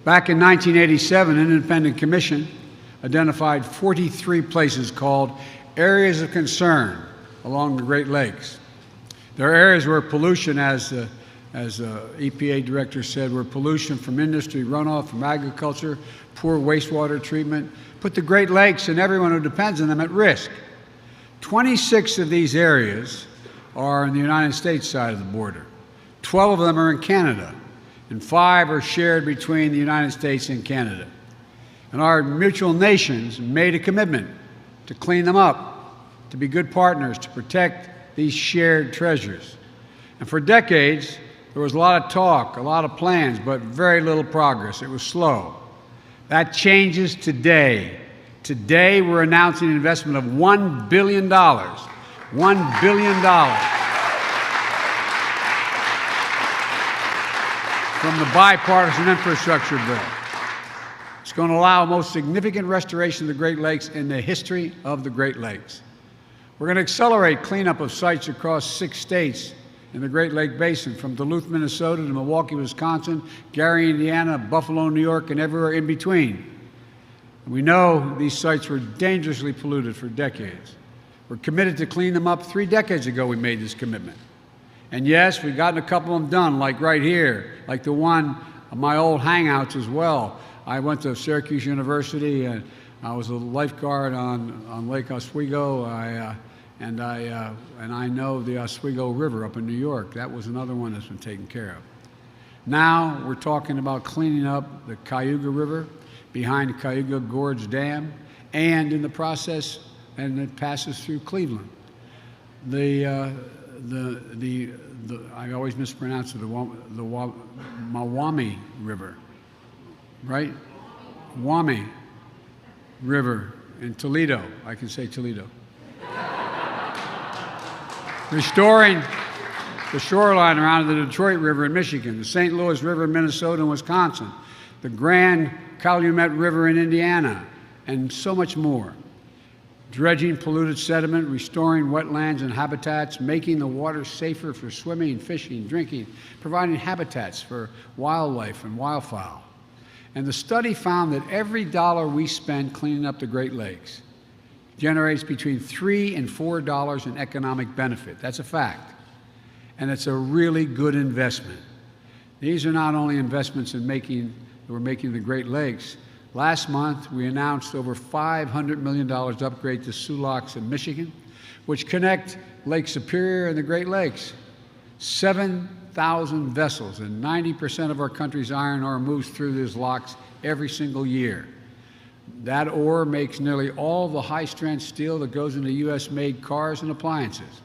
Back in 1987, an independent commission identified 43 places called areas of concern along the Great Lakes. There are areas where pollution, as EPA director said, where pollution from industry runoff, from agriculture, poor wastewater treatment, put the Great Lakes and everyone who depends on them at risk. 26 of these areas are on the United States side of the border. 12 of them are in Canada, and 5 are shared between the United States and Canada. And our mutual nations made a commitment to clean them up, to be good partners, to protect these shared treasures. And for decades, there was a lot of talk, a lot of plans, but very little progress. It was slow. That changes today. Today, we're announcing an investment of $1 billion. $1 billion. From the bipartisan infrastructure bill. It's going to allow the most significant restoration of the Great Lakes in the history of the Great Lakes. We're going to accelerate cleanup of sites across 6 states in the Great Lake Basin, from Duluth, Minnesota to Milwaukee, Wisconsin, Gary, Indiana, Buffalo, New York, and everywhere in between. We know these sites were dangerously polluted for decades. We're committed to clean them up. 3 decades ago, we made this commitment. And yes, we've gotten a couple of them done, like right here, like the one of my old hangouts as well. I went to Syracuse University, and I was a lifeguard on Lake Oswego, and I know the Oswego River up in New York. That was another one that's been taken care of. Now we're talking about cleaning up the Cayuga River behind Cayuga Gorge Dam, and in the process, and it passes through Cleveland. I always mispronounce it, the Mawami River, right? Wami River in Toledo. I can say Toledo. Restoring the shoreline around the Detroit River in Michigan, the St. Louis River in Minnesota and Wisconsin, the Grand Calumet River in Indiana, and so much more. Dredging polluted sediment, restoring wetlands and habitats, making the water safer for swimming, fishing, drinking, providing habitats for wildlife and wildfowl. And the study found that every dollar we spend cleaning up the Great Lakes generates between $3 and $4 in economic benefit. That's a fact. And it's a really good investment. These are not only investments in we're making the Great Lakes. Last month, we announced over $500 million to upgrade the Soo Locks in Michigan, which connect Lake Superior and the Great Lakes. 7,000 vessels, and 90% of our country's iron ore moves through these locks every single year. That ore makes nearly all the high-strength steel that goes into U.S.-made cars and appliances.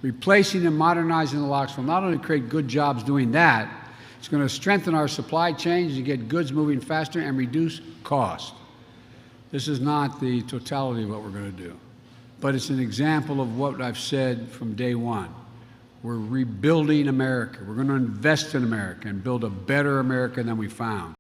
Replacing and modernizing the locks will not only create good jobs doing that, it's going to strengthen our supply chains to get goods moving faster and reduce cost. This is not the totality of what we're going to do, but it's an example of what I've said from day one. We're rebuilding America. We're going to invest in America and build a better America than we found.